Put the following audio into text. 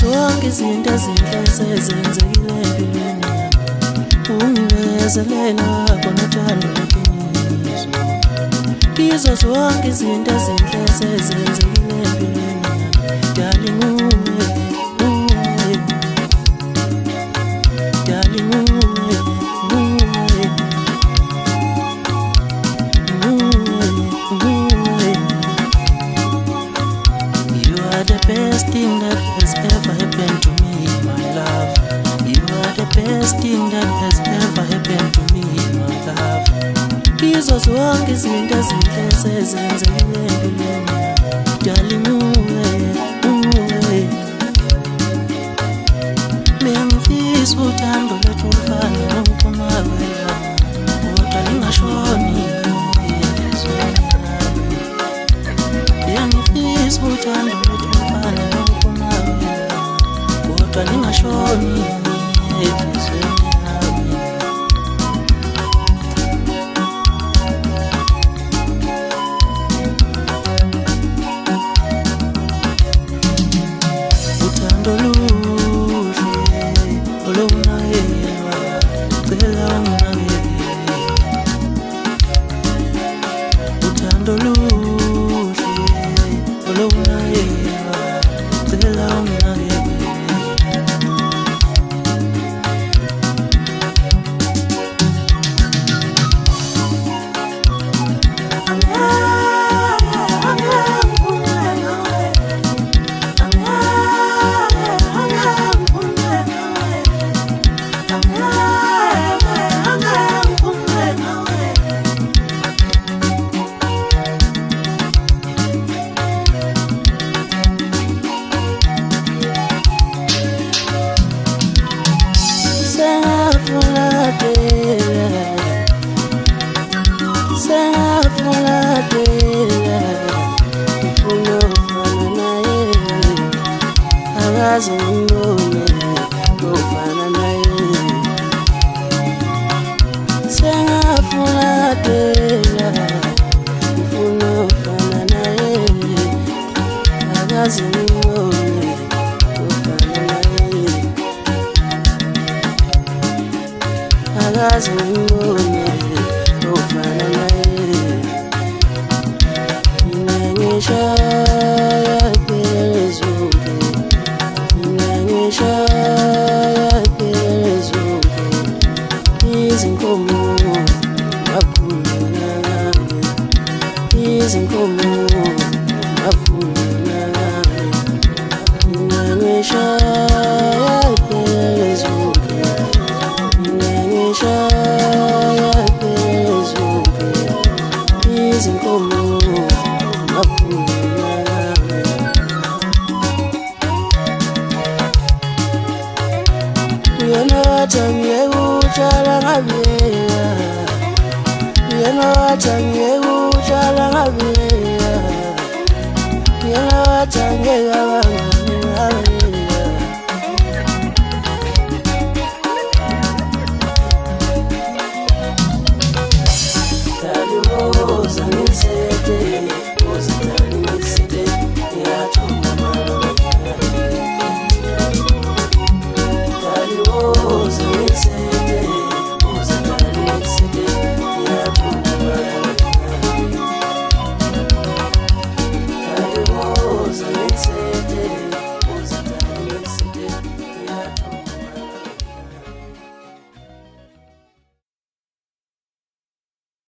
zonke izinto ezinhle esezenzekile empilweni ungivezelela konothando lweqiniso. Kizo zonke izinto ezinhle esezenzekile empilweni darling darling you are the best thing that has ever happened to me, my love. You are the best thing that has ever happened to me, my love. Kizo zonke izinto ezinhle esezenzekile empilweni darling bengifisa uthando lwethu lufane nokuphumawela kodwa lingashoni bengifisa uthando lwethu lufane nokuphumawela kodwa lingashoni Tange